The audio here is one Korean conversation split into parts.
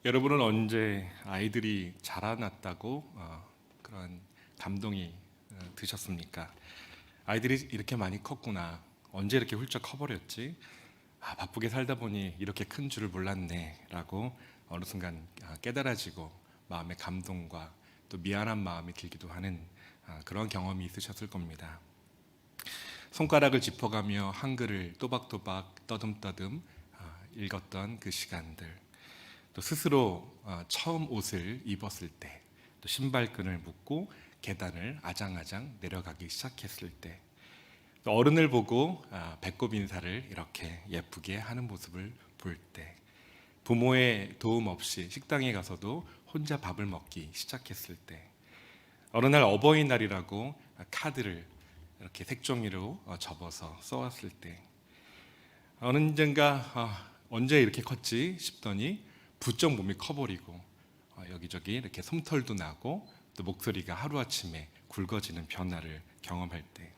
여러분은 언제 아이들이 자라났다고 그런 감동이 드셨습니까? 아이들이 이렇게 많이 컸구나. 언제 이렇게 훌쩍 커버렸지? 바쁘게 살다 보니 이렇게 큰 줄을 몰랐네 라고 어느 순간 깨달아지고 마음의 감동과 또 미안한 마음이 들기도 하는 그런 경험이 있으셨을 겁니다. 손가락을 짚어가며 한글을 또박또박 떠듬떠듬 읽었던 그 시간들, 또 스스로 처음 옷을 입었을 때, 또 신발끈을 묶고 계단을 아장아장 내려가기 시작했을 때, 또 어른을 보고 배꼽 인사를 이렇게 예쁘게 하는 모습을 볼 때, 부모의 도움 없이 식당에 가서도 혼자 밥을 먹기 시작했을 때, 어느 날 어버이날이라고 카드를 이렇게 색종이로 접어서 써왔을 때, 언젠가 언제 이렇게 컸지 싶더니 부쩍 몸이 커버리고 여기저기 이렇게 솜털도 나고 또 목소리가 하루아침에 굵어지는 변화를 경험할 때,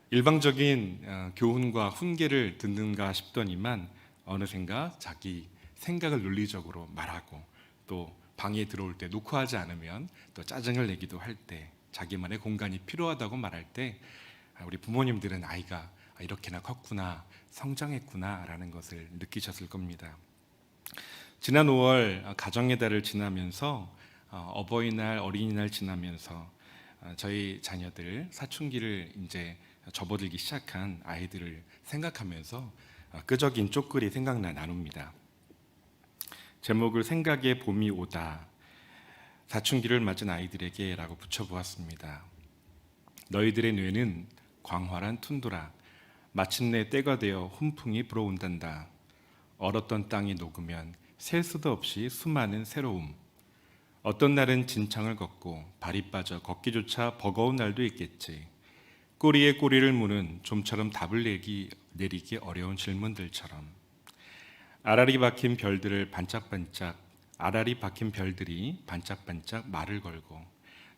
일방적인 교훈과 훈계를 듣는가 싶더니만 어느샌가 자기 생각을 논리적으로 말하고, 또 방에 들어올 때 노크하지 않으면 또 짜증을 내기도 할 때, 자기만의 공간이 필요하다고 말할 때 우리 부모님들은 아이가 이렇게나 컸구나, 성장했구나 라는 것을 느끼셨을 겁니다. 지난 5월 가정의 달을 지나면서 어버이날, 어린이날 지나면서 저희 자녀들 사춘기를 이제 접어들기 시작한 아이들을 생각하면서 끄적인 쪽글이 생각나 나눕니다. 제목을 생각의 봄이 오다, 사춘기를 맞은 아이들에게 라고 붙여보았습니다. 너희들의 뇌는 광활한 툰드라, 마침내 때가 되어 훈풍이 불어온단다. 얼었던 땅이 녹으면 셀 수도 없이 수많은 새로움. 어떤 날은 진창을 걷고 발이 빠져 걷기조차 버거운 날도 있겠지. 꼬리에 꼬리를 무는 좀처럼 답을 내리기 어려운 질문들처럼. 알알이 박힌 별들이 반짝반짝 말을 걸고,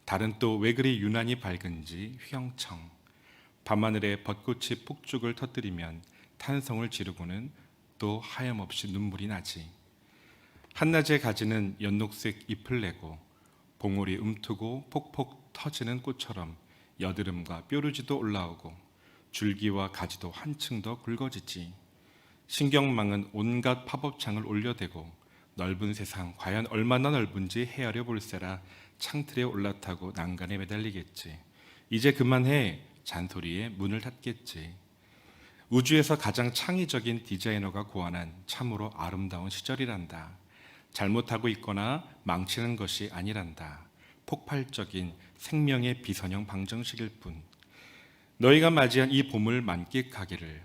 달은 또 왜 그리 유난히 밝은지 휘영청. 밤하늘에 벚꽃이 폭죽을 터뜨리면 탄성을 지르고는 또 하염없이 눈물이 나지. 한낮의 가지는 연녹색 잎을 내고 봉우리 움트고 폭폭 터지는 꽃처럼 여드름과 뾰루지도 올라오고 줄기와 가지도 한층 더 굵어지지. 신경망은 온갖 팝업창을 올려대고 넓은 세상 과연 얼마나 넓은지 헤아려 볼세라 창틀에 올라타고 난간에 매달리겠지. 이제 그만해 잔소리에 문을 닫겠지. 우주에서 가장 창의적인 디자이너가 고안한 참으로 아름다운 시절이란다. 잘못하고 있거나 망치는 것이 아니란다. 폭발적인 생명의 비선형 방정식일 뿐. 너희가 맞이한 이 봄을 만끽하기를.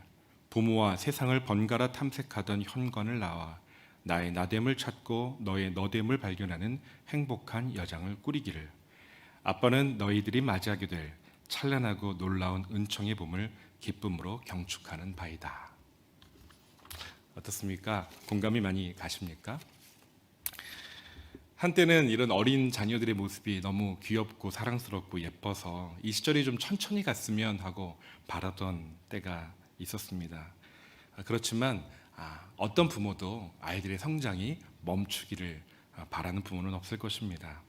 부모와 세상을 번갈아 탐색하던 현관을 나와 나의 나됨을 찾고 너의 너됨을 발견하는 행복한 여장을 꾸리기를. 아빠는 너희들이 맞이하게 될 찬란하고 놀라운 은총의 봄을 기쁨으로 경축하는 바이다. 어떻습니까? 공감이 많이 가십니까? 한때는 이런 어린 자녀들의 모습이 너무 귀엽고 사랑스럽고 예뻐서 이 시절이 좀 천천히 갔으면 하고 바라던 때가 있었습니다. 그렇지만 어떤 부모도 아이들의 성장이 멈추기를 바라는 부모는 없을 것입니다.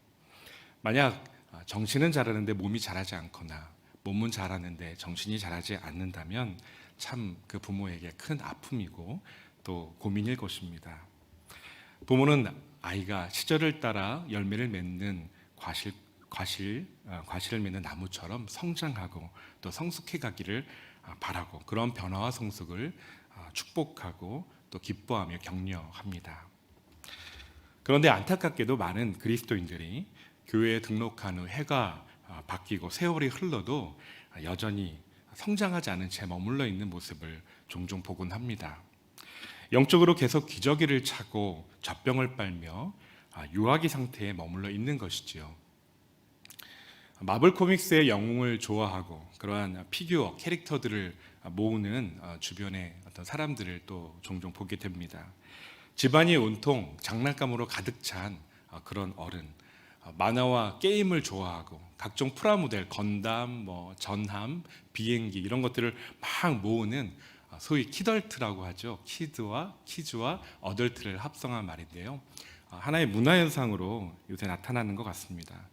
만약 정신은 자라는데 몸이 자라지 않거나 몸은 자라는데 정신이 자라지 않는다면 참 그 부모에게 큰 아픔이고 또 고민일 것입니다. 부모는 아이가 시절을 따라 열매를 맺는 과실을 맺는 나무처럼 성장하고 또 성숙해 가기를 바라고, 그런 변화와 성숙을 축복하고 또 기뻐하며 격려합니다. 그런데 안타깝게도 많은 그리스도인들이 교회에 등록한 후 해가 바뀌고 세월이 흘러도 여전히 성장하지 않은 채 머물러 있는 모습을 종종 보곤 합니다. 영적으로 계속 기저귀를 차고 젖병을 빨며 유아기 상태에 머물러 있는 것이지요. 마블 코믹스의 영웅을 좋아하고 그러한 피규어 캐릭터들을 모으는 주변의 어떤 사람들을 또 종종 보게 됩니다. 집안이 온통 장난감으로 가득 찬 그런 어른, 만화와 게임을 좋아하고 각종 프라모델, 건담, 전함, 비행기 이런 것들을 막 모으는 소위 키덜트라고 하죠. 키즈와 어덜트를 합성한 말인데요. 하나의 문화현상으로 요새 나타나는 것 같습니다.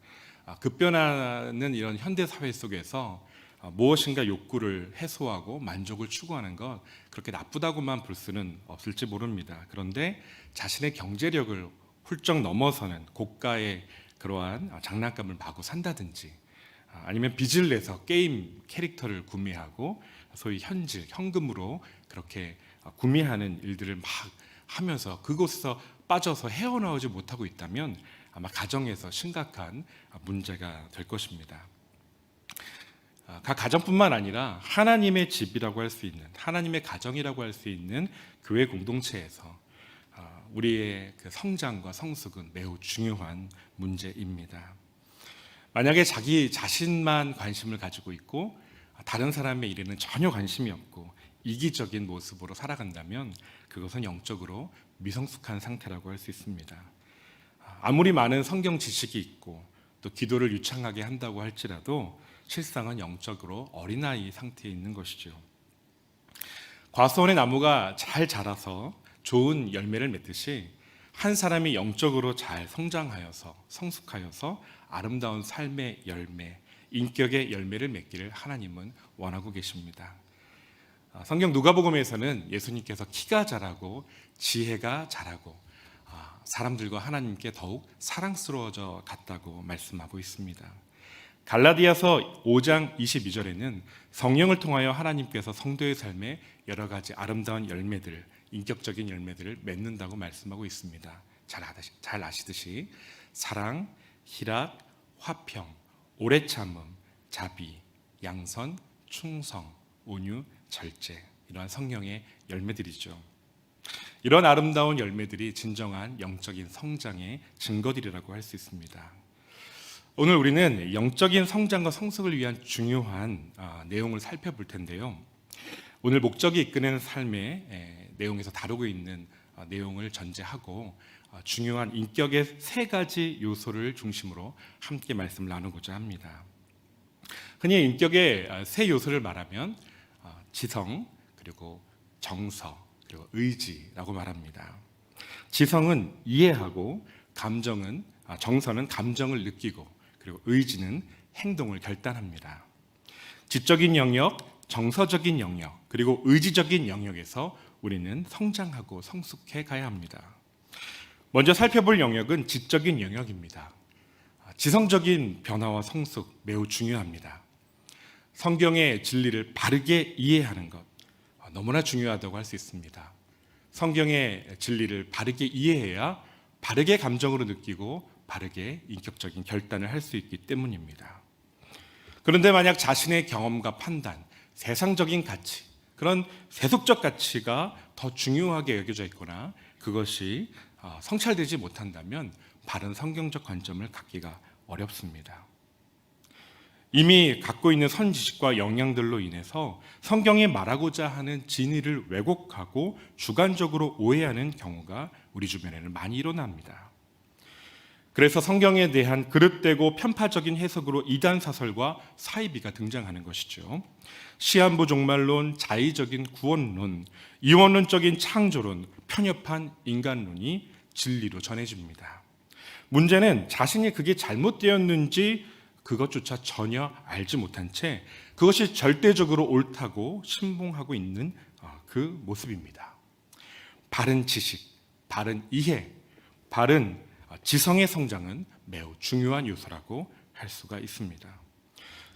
급변하는 이런 현대 사회 속에서 무엇인가 욕구를 해소하고 만족을 추구하는 것, 그렇게 나쁘다고만 볼 수는 없을지 모릅니다. 그런데 자신의 경제력을 훌쩍 넘어서는 고가의 그러한 장난감을 마구 산다든지, 아니면 빚을 내서 게임 캐릭터를 구매하고 소위 현금으로 그렇게 구매하는 일들을 막 하면서 그곳에서 빠져서 헤어나오지 못하고 있다면 아마 가정에서 심각한 문제가 될 것입니다. 각 가정뿐만 아니라 하나님의 집이라고 할 수 있는, 하나님의 가정이라고 할 수 있는 교회 공동체에서 우리의 그 성장과 성숙은 매우 중요한 문제입니다. 만약에 자기 자신만 관심을 가지고 있고 다른 사람의 일에는 전혀 관심이 없고 이기적인 모습으로 살아간다면 그것은 영적으로 미성숙한 상태라고 할 수 있습니다. 아무리 많은 성경 지식이 있고 또 기도를 유창하게 한다고 할지라도 실상은 영적으로 어린아이 상태에 있는 것이죠. 과수원의 나무가 잘 자라서 좋은 열매를 맺듯이 한 사람이 영적으로 잘 성장하여서 성숙하여서 아름다운 삶의 열매, 인격의 열매를 맺기를 하나님은 원하고 계십니다. 성경 누가복음에서는 예수님께서 키가 자라고 지혜가 자라고 사람들과 하나님께 더욱 사랑스러워져 갔다고 말씀하고 있습니다. 갈라디아서 5장 22절에는 성령을 통하여 하나님께서 성도의 삶에 여러 가지 아름다운 열매들, 인격적인 열매들을 맺는다고 말씀하고 있습니다. 잘 아시듯이 사랑, 희락, 화평, 오래 참음, 자비, 양선, 충성, 온유, 절제, 이러한 성령의 열매들이죠. 이런 아름다운 열매들이 진정한 영적인 성장의 증거들이라고 할 수 있습니다. 오늘 우리는 영적인 성장과 성숙을 위한 중요한 내용을 살펴볼 텐데요. 오늘 목적이 이끄는 삶의 내용에서 다루고 있는 내용을 전제하고 중요한 인격의 세 가지 요소를 중심으로 함께 말씀을 나누고자 합니다. 흔히 인격의 세 요소를 말하면 지성, 그리고 정서, 그리고 의지라고 말합니다. 지성은 이해하고 정서는 감정을 느끼고, 그리고 의지는 행동을 결단합니다. 지적인 영역, 정서적인 영역, 그리고 의지적인 영역에서 우리는 성장하고 성숙해 가야 합니다. 먼저 살펴볼 영역은 지적인 영역입니다. 지성적인 변화와 성숙 매우 중요합니다. 성경의 진리를 바르게 이해하는 것 너무나 중요하다고 할 수 있습니다. 성경의 진리를 바르게 이해해야 바르게 감정으로 느끼고 바르게 인격적인 결단을 할 수 있기 때문입니다. 그런데 만약 자신의 경험과 판단, 세상적인 가치, 그런 세속적 가치가 더 중요하게 여겨져 있거나 그것이 성찰되지 못한다면 바른 성경적 관점을 갖기가 어렵습니다. 이미 갖고 있는 선지식과 영향들로 인해서 성경이 말하고자 하는 진리를 왜곡하고 주관적으로 오해하는 경우가 우리 주변에는 많이 일어납니다. 그래서 성경에 대한 그릇되고 편파적인 해석으로 이단 사설과 사이비가 등장하는 것이죠. 시한부 종말론, 자의적인 구원론, 이원론적인 창조론, 편협한 인간론이 진리로 전해집니다. 문제는 자신이 그게 잘못되었는지 그것조차 전혀 알지 못한 채 그것이 절대적으로 옳다고 신봉하고 있는 그 모습입니다. 바른 지식, 바른 이해, 바른 지성의 성장은 매우 중요한 요소라고 할 수가 있습니다.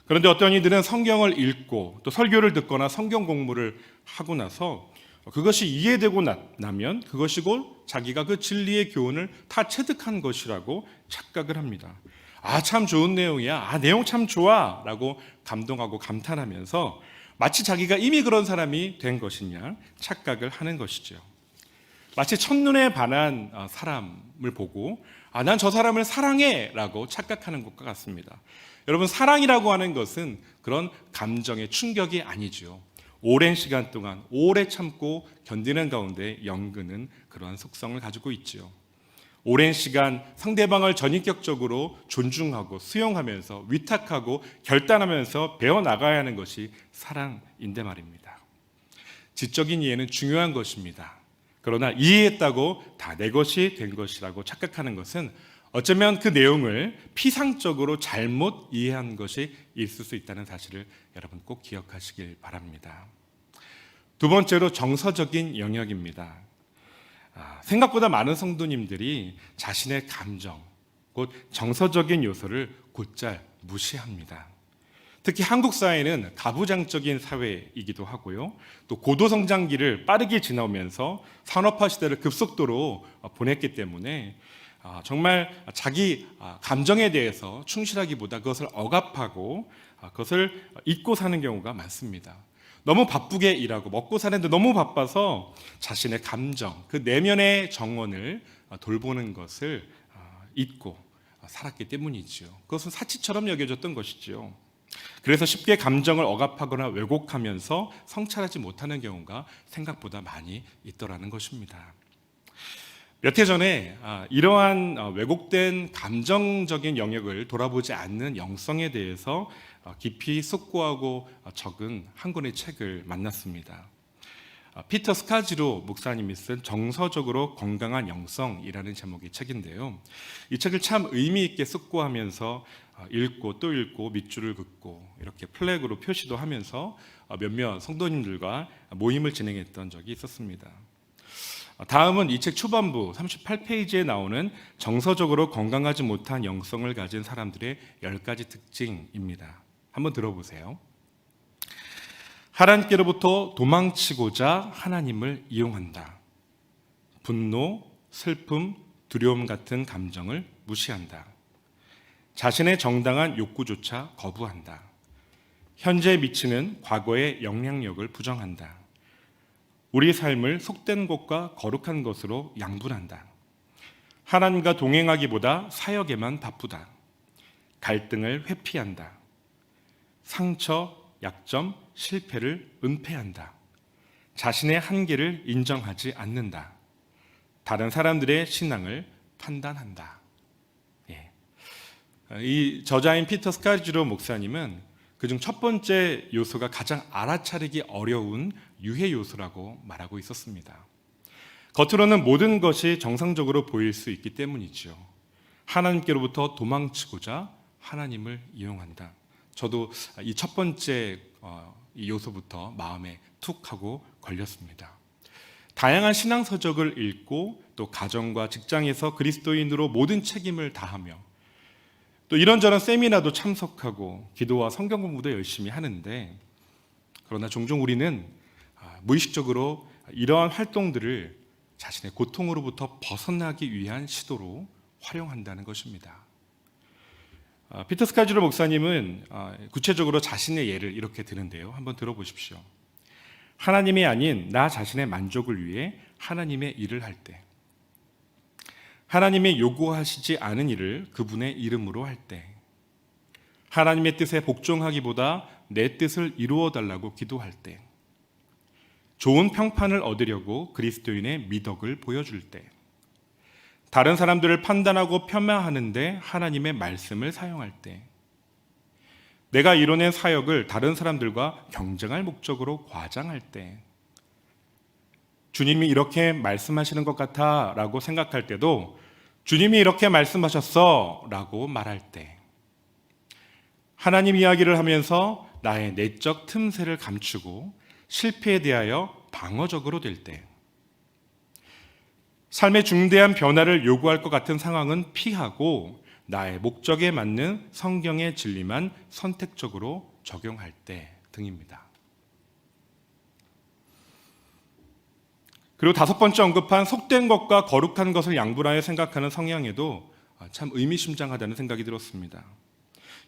그런데 어떤 이들은 성경을 읽고 또 설교를 듣거나 성경 공부를 하고 나서 그것이 이해되고 나면 그것이 곧 자기가 그 진리의 교훈을 다 체득한 것이라고 착각을 합니다. 참 좋은 내용이야. 내용 참 좋아. 라고 감동하고 감탄하면서 마치 자기가 이미 그런 사람이 된 것이냐 착각을 하는 것이죠. 마치 첫눈에 반한 사람을 보고 난 저 사람을 사랑해 라고 착각하는 것과 같습니다. 여러분, 사랑이라고 하는 것은 그런 감정의 충격이 아니죠. 오랜 시간 동안 오래 참고 견디는 가운데 연근은 그러한 속성을 가지고 있죠. 오랜 시간 상대방을 전인격적으로 존중하고 수용하면서 위탁하고 결단하면서 배워나가야 하는 것이 사랑인데 말입니다. 지적인 이해는 중요한 것입니다. 그러나 이해했다고 다 내 것이 된 것이라고 착각하는 것은 어쩌면 그 내용을 피상적으로 잘못 이해한 것이 있을 수 있다는 사실을 여러분 꼭 기억하시길 바랍니다. 두 번째로 정서적인 영역입니다. 생각보다 많은 성도님들이 자신의 감정, 곧 정서적인 요소를 곧잘 무시합니다. 특히 한국 사회는 가부장적인 사회이기도 하고요. 또 고도성장기를 빠르게 지나오면서 산업화 시대를 급속도로 보냈기 때문에 정말 자기 감정에 대해서 충실하기보다 그것을 억압하고 그것을 잊고 사는 경우가 많습니다. 너무 바쁘게 일하고 먹고 사는데 너무 바빠서 자신의 감정, 그 내면의 정원을 돌보는 것을 잊고 살았기 때문이지요. 그것은 사치처럼 여겨졌던 것이지요. 그래서 쉽게 감정을 억압하거나 왜곡하면서 성찰하지 못하는 경우가 생각보다 많이 있더라는 것입니다. 몇 해 전에 이러한 왜곡된 감정적인 영역을 돌아보지 않는 영성에 대해서 깊이 숙고하고 적은 한 권의 책을 만났습니다. 피터 스카지로 목사님이 쓴 정서적으로 건강한 영성이라는 제목의 책인데요. 이 책을 참 의미 있게 숙고하면서 읽고 또 읽고 밑줄을 긋고 이렇게 플래그로 표시도 하면서 몇몇 성도님들과 모임을 진행했던 적이 있었습니다. 다음은 이 책 초반부 38페이지에 나오는 정서적으로 건강하지 못한 영성을 가진 사람들의 10가지 특징입니다. 한번 들어보세요. 하나님께로부터 도망치고자 하나님을 이용한다. 분노, 슬픔, 두려움 같은 감정을 무시한다. 자신의 정당한 욕구조차 거부한다. 현재에 미치는 과거의 영향력을 부정한다. 우리 삶을 속된 것과 거룩한 것으로 양분한다. 하나님과 동행하기보다 사역에만 바쁘다. 갈등을 회피한다. 상처, 약점, 실패를 은폐한다. 자신의 한계를 인정하지 않는다. 다른 사람들의 신앙을 판단한다. 이 저자인 피터 스카지로 목사님은 그중 첫 번째 요소가 가장 알아차리기 어려운 유해 요소라고 말하고 있었습니다. 겉으로는 모든 것이 정상적으로 보일 수 있기 때문이죠. 하나님께로부터 도망치고자 하나님을 이용한다. 저도 이 첫 번째 이 요소부터 마음에 툭 하고 걸렸습니다. 다양한 신앙 서적을 읽고 또 가정과 직장에서 그리스도인으로 모든 책임을 다하며 또 이런저런 세미나도 참석하고 기도와 성경 공부도 열심히 하는데, 그러나 종종 우리는 무의식적으로 이러한 활동들을 자신의 고통으로부터 벗어나기 위한 시도로 활용한다는 것입니다. 피터 스카지로 목사님은 구체적으로 자신의 예를 이렇게 드는데요. 한번 들어보십시오. 하나님이 아닌 나 자신의 만족을 위해 하나님의 일을 할 때, 하나님의 요구하시지 않은 일을 그분의 이름으로 할 때, 하나님의 뜻에 복종하기보다 내 뜻을 이루어 달라고 기도할 때, 좋은 평판을 얻으려고 그리스도인의 미덕을 보여줄 때, 다른 사람들을 판단하고 폄하하는데 하나님의 말씀을 사용할 때, 내가 이뤄낸 사역을 다른 사람들과 경쟁할 목적으로 과장할 때, 주님이 이렇게 말씀하시는 것 같아 라고 생각할 때도 주님이 이렇게 말씀하셨어 라고 말할 때, 하나님 이야기를 하면서 나의 내적 틈새를 감추고 실패에 대하여 방어적으로 될 때, 삶의 중대한 변화를 요구할 것 같은 상황은 피하고 나의 목적에 맞는 성경의 진리만 선택적으로 적용할 때 등입니다. 그리고 다섯 번째 언급한 속된 것과 거룩한 것을 양분하여 생각하는 성향에도 참 의미심장하다는 생각이 들었습니다.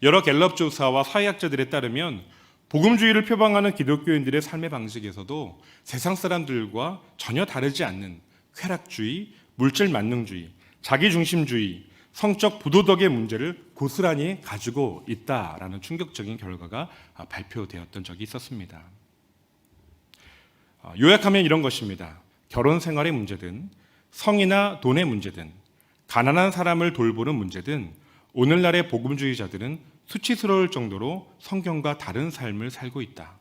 여러 갤럽 조사와 사회학자들에 따르면 복음주의를 표방하는 기독교인들의 삶의 방식에서도 세상 사람들과 전혀 다르지 않는 쾌락주의, 물질 만능주의, 자기중심주의, 성적 부도덕의 문제를 고스란히 가지고 있다라는 충격적인 결과가 발표되었던 적이 있었습니다. 요약하면 이런 것입니다. 결혼 생활의 문제든 성이나 돈의 문제든 가난한 사람을 돌보는 문제든 오늘날의 복음주의자들은 수치스러울 정도로 성경과 다른 삶을 살고 있다.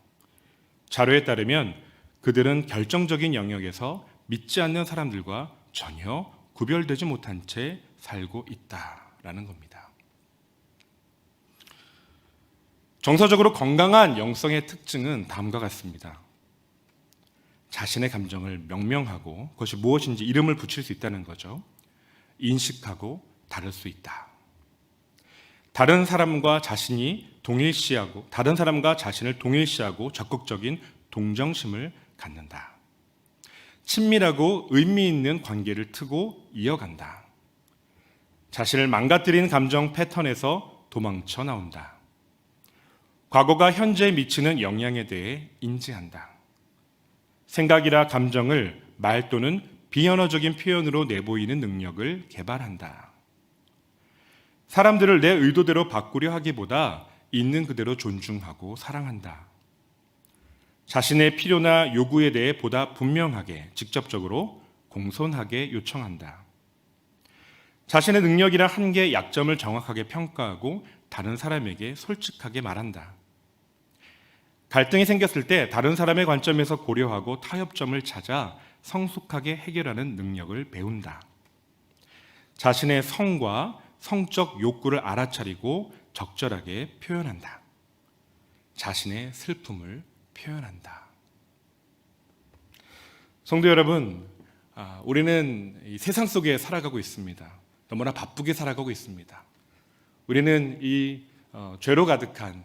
자료에 따르면 그들은 결정적인 영역에서 믿지 않는 사람들과 전혀 구별되지 못한 채 살고 있다라는 겁니다. 정서적으로 건강한 영성의 특징은 다음과 같습니다. 자신의 감정을 명명하고 그것이 무엇인지 이름을 붙일 수 있다는 거죠. 인식하고 다룰 수 있다. 다른 사람과 자신을 동일시하고 적극적인 동정심을 갖는다. 친밀하고 의미 있는 관계를 트고 이어간다. 자신을 망가뜨린 감정 패턴에서 도망쳐 나온다. 과거가 현재에 미치는 영향에 대해 인지한다. 생각이나 감정을 말 또는 비언어적인 표현으로 내보이는 능력을 개발한다. 사람들을 내 의도대로 바꾸려 하기보다 있는 그대로 존중하고 사랑한다. 자신의 필요나 요구에 대해 보다 분명하게, 직접적으로, 공손하게 요청한다. 자신의 능력이나 한계, 약점을 정확하게 평가하고 다른 사람에게 솔직하게 말한다. 갈등이 생겼을 때 다른 사람의 관점에서 고려하고 타협점을 찾아 성숙하게 해결하는 능력을 배운다. 자신의 성과 성적 욕구를 알아차리고 적절하게 표현한다. 자신의 슬픔을 표현한다. 성도 여러분, 우리는 이 세상 속에 살아가고 있습니다. 너무나 바쁘게 살아가고 있습니다. 우리는 이 죄로 가득한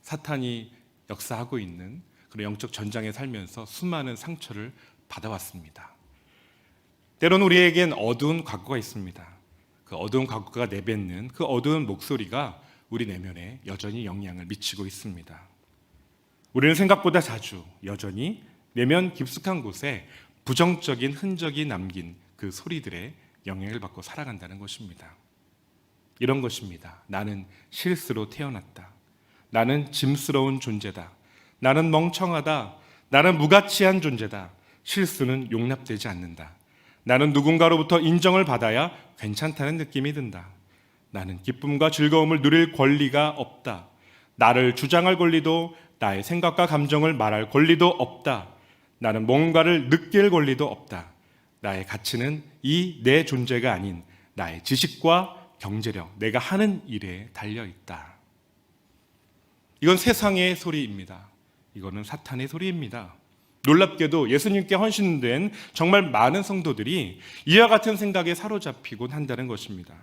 사탄이 역사하고 있는 그런 영적 전장에 살면서 수많은 상처를 받아왔습니다. 때로는 우리에겐 어두운 과거가 있습니다. 그 어두운 과거가 내뱉는 그 어두운 목소리가 우리 내면에 여전히 영향을 미치고 있습니다. 우리는 생각보다 자주 여전히 내면 깊숙한 곳에 부정적인 흔적이 남긴 그 소리들의 영향을 받고 살아간다는 것입니다. 이런 것입니다. 나는 실수로 태어났다. 나는 짐스러운 존재다. 나는 멍청하다. 나는 무가치한 존재다. 실수는 용납되지 않는다. 나는 누군가로부터 인정을 받아야 괜찮다는 느낌이 든다. 나는 기쁨과 즐거움을 누릴 권리가 없다. 나를 주장할 권리도, 나의 생각과 감정을 말할 권리도 없다. 나는 뭔가를 느낄 권리도 없다. 나의 가치는 이 내 존재가 아닌 나의 지식과 경제력, 내가 하는 일에 달려있다. 이건 세상의 소리입니다. 이거는 사탄의 소리입니다. 놀랍게도 예수님께 헌신된 정말 많은 성도들이 이와 같은 생각에 사로잡히곤 한다는 것입니다.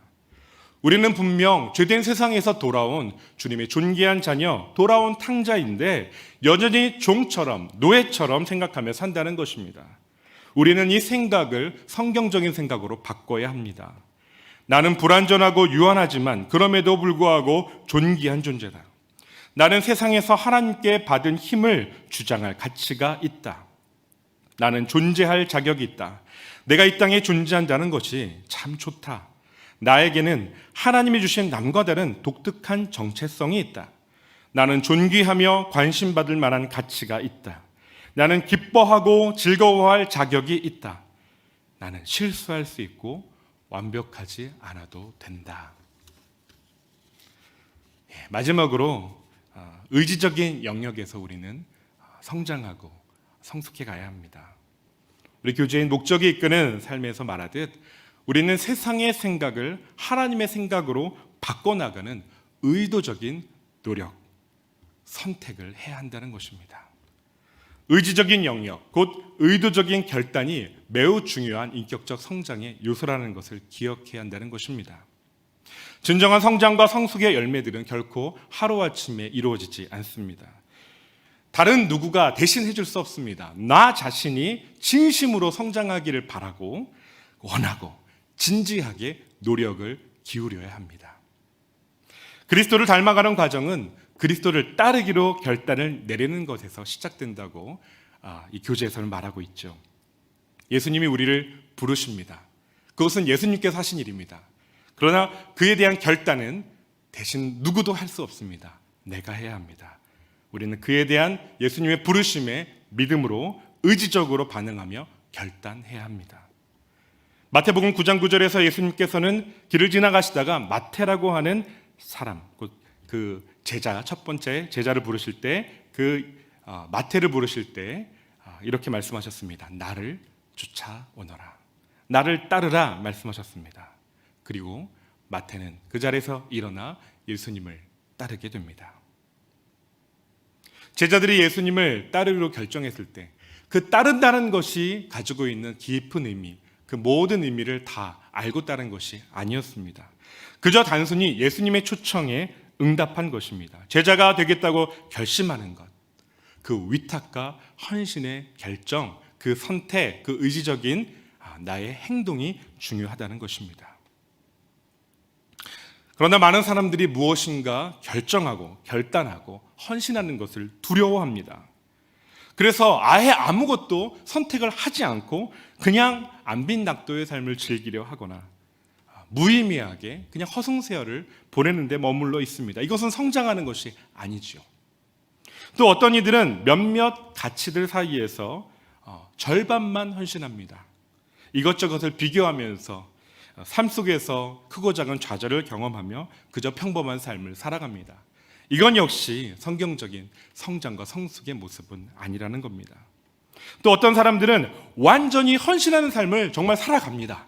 우리는 분명 죄된 세상에서 돌아온 주님의 존귀한 자녀, 돌아온 탕자인데 여전히 종처럼, 노예처럼 생각하며 산다는 것입니다. 우리는 이 생각을 성경적인 생각으로 바꿔야 합니다. 나는 불완전하고 유한하지만 그럼에도 불구하고 존귀한 존재다. 나는 세상에서 하나님께 받은 힘을 주장할 가치가 있다. 나는 존재할 자격이 있다. 내가 이 땅에 존재한다는 것이 참 좋다. 나에게는 하나님이 주신 남과 다른 독특한 정체성이 있다. 나는 존귀하며 관심받을 만한 가치가 있다. 나는 기뻐하고 즐거워할 자격이 있다. 나는 실수할 수 있고 완벽하지 않아도 된다. 마지막으로 의지적인 영역에서 우리는 성장하고 성숙해 가야 합니다. 우리 교제인 목적이 이끄는 삶에서 말하듯 우리는 세상의 생각을 하나님의 생각으로 바꿔나가는 의도적인 노력, 선택을 해야 한다는 것입니다. 의지적인 영역, 곧 의도적인 결단이 매우 중요한 인격적 성장의 요소라는 것을 기억해야 한다는 것입니다. 진정한 성장과 성숙의 열매들은 결코 하루아침에 이루어지지 않습니다. 다른 누구가 대신 해줄 수 없습니다. 나 자신이 진심으로 성장하기를 바라고 원하고 진지하게 노력을 기울여야 합니다. 그리스도를 닮아가는 과정은 그리스도를 따르기로 결단을 내리는 것에서 시작된다고 이 교제에서는 말하고 있죠. 예수님이 우리를 부르십니다. 그것은 예수님께서 하신 일입니다. 그러나 그에 대한 결단은 대신 누구도 할 수 없습니다. 내가 해야 합니다. 우리는 그에 대한 예수님의 부르심에 믿음으로 의지적으로 반응하며 결단해야 합니다. 마태복음 9장 9절에서 예수님께서는 길을 지나가시다가 마태라고 하는 사람, 그 제자, 첫 번째 제자를 부르실 때, 마태를 부르실 때 이렇게 말씀하셨습니다. 나를 쫓아오너라. 나를 따르라 말씀하셨습니다. 그리고 마태는 그 자리에서 일어나 예수님을 따르게 됩니다. 제자들이 예수님을 따르기로 결정했을 때 그 따른다는 것이 가지고 있는 깊은 의미, 그 모든 의미를 다 알고 따른 것이 아니었습니다. 그저 단순히 예수님의 초청에 응답한 것입니다. 제자가 되겠다고 결심하는 것, 그 위탁과 헌신의 결정, 그 선택, 그 의지적인 나의 행동이 중요하다는 것입니다. 그러나 많은 사람들이 무엇인가 결정하고 결단하고 헌신하는 것을 두려워합니다. 그래서 아예 아무것도 선택을 하지 않고 그냥 안빈낙도의 삶을 즐기려 하거나 무의미하게 그냥 허송세월을 보내는 데 머물러 있습니다. 이것은 성장하는 것이 아니죠. 또 어떤 이들은 몇몇 가치들 사이에서 절반만 헌신합니다. 이것저것을 비교하면서 삶 속에서 크고 작은 좌절을 경험하며 그저 평범한 삶을 살아갑니다. 이건 역시 성경적인 성장과 성숙의 모습은 아니라는 겁니다. 또 어떤 사람들은 완전히 헌신하는 삶을 정말 살아갑니다.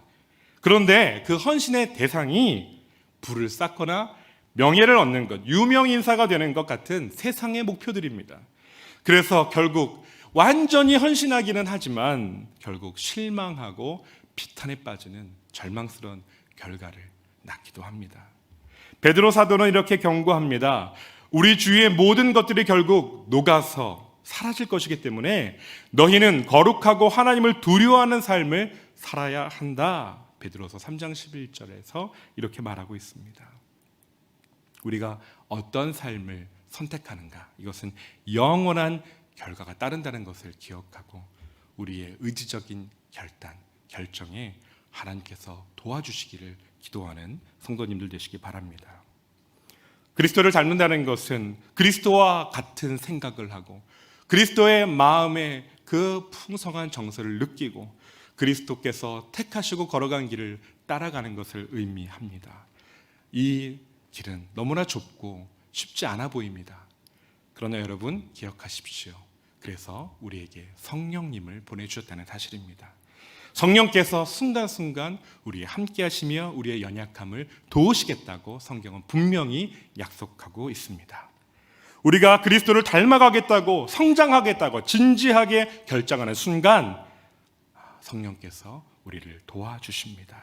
그런데 그 헌신의 대상이 부를 쌓거나 명예를 얻는 것, 유명인사가 되는 것 같은 세상의 목표들입니다. 그래서 결국 완전히 헌신하기는 하지만 결국 실망하고 비탄에 빠지는 절망스러운 결과를 낳기도 합니다. 베드로 사도는 이렇게 경고합니다. 우리 주위의 모든 것들이 결국 녹아서 사라질 것이기 때문에 너희는 거룩하고 하나님을 두려워하는 삶을 살아야 한다. 베드로서 3장 11절에서 이렇게 말하고 있습니다. 우리가 어떤 삶을 선택하는가, 이것은 영원한 결과가 따른다는 것을 기억하고 우리의 의지적인 결정에 하나님께서 도와주시기를 기도하는 성도님들 되시기 바랍니다. 그리스도를 닮는다는 것은 그리스도와 같은 생각을 하고 그리스도의 마음에 그 풍성한 정서를 느끼고 그리스도께서 택하시고 걸어간 길을 따라가는 것을 의미합니다. 이 길은 너무나 좁고 쉽지 않아 보입니다. 그러나 여러분 기억하십시오. 그래서 우리에게 성령님을 보내주셨다는 사실입니다. 성령께서 순간순간 우리에 함께 하시며 우리의 연약함을 도우시겠다고 성경은 분명히 약속하고 있습니다. 우리가 그리스도를 닮아가겠다고 성장하겠다고 진지하게 결정하는 순간 성령께서 우리를 도와주십니다.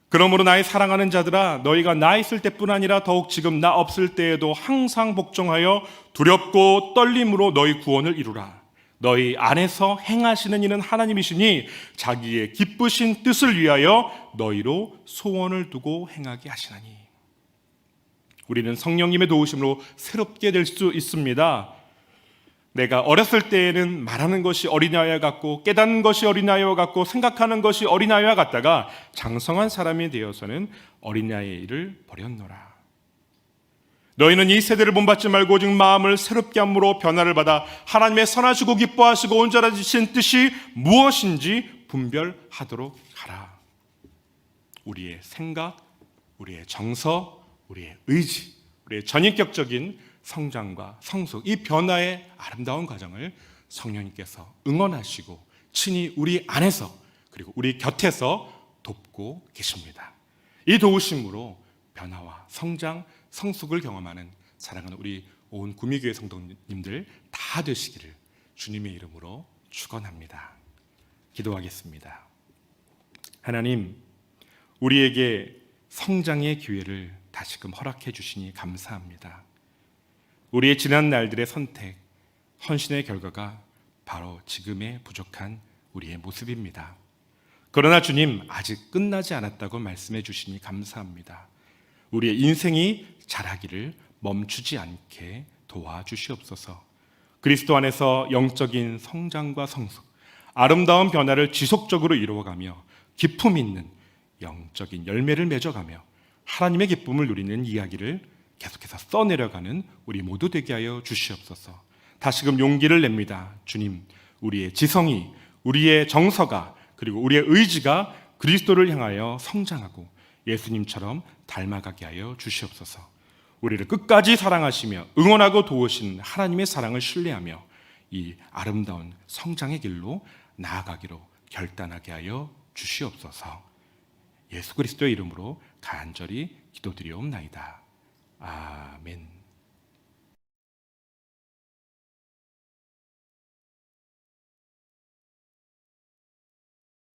그러므로 나의 사랑하는 자들아, 너희가 나 있을 때뿐 아니라 더욱 지금 나 없을 때에도 항상 복종하여 두렵고 떨림으로 너희 구원을 이루라. 너희 안에서 행하시는 이는 하나님이시니 자기의 기쁘신 뜻을 위하여 너희로 소원을 두고 행하게 하시나니. 우리는 성령님의 도우심으로 새롭게 될 수 있습니다. 내가 어렸을 때에는 말하는 것이 어린아이와 같고 깨닫는 것이 어린아이와 같고 생각하는 것이 어린아이와 같다가 장성한 사람이 되어서는 어린아이의 일을 버렸노라. 너희는 이 세대를 본받지 말고 오직 마음을 새롭게 함으로 변화를 받아 하나님의 선하시고 기뻐하시고 온전하신 뜻이 무엇인지 분별하도록 하라. 우리의 생각, 우리의 정서, 우리의 의지, 우리의 전인격적인 성장과 성숙, 이 변화의 아름다운 과정을 성령님께서 응원하시고 친히 우리 안에서 그리고 우리 곁에서 돕고 계십니다. 이 도우심으로 변화와 성장, 성숙을 경험하는 사랑하는 우리 온 구미교회 성도님들 다 되시기를 주님의 이름으로 축원합니다. 기도하겠습니다. 하나님, 우리에게 성장의 기회를 다시금 허락해 주시니 감사합니다. 우리의 지난 날들의 선택, 헌신의 결과가 바로 지금의 부족한 우리의 모습입니다. 그러나 주님, 아직 끝나지 않았다고 말씀해 주시니 감사합니다. 우리의 인생이 자라기를 멈추지 않게 도와주시옵소서. 그리스도 안에서 영적인 성장과 성숙, 아름다운 변화를 지속적으로 이루어가며 기품 있는 영적인 열매를 맺어가며 하나님의 기쁨을 누리는 이야기를 계속해서 써내려가는 우리 모두 되게 하여 주시옵소서. 다시금 용기를 냅니다. 주님, 우리의 지성이, 우리의 정서가, 그리고 우리의 의지가 그리스도를 향하여 성장하고 예수님처럼 닮아가게 하여 주시옵소서. 우리를 끝까지 사랑하시며 응원하고 도우신 하나님의 사랑을 신뢰하며 이 아름다운 성장의 길로 나아가기로 결단하게 하여 주시옵소서. 예수 그리스도의 이름으로 간절히 기도드리옵나이다. 아멘.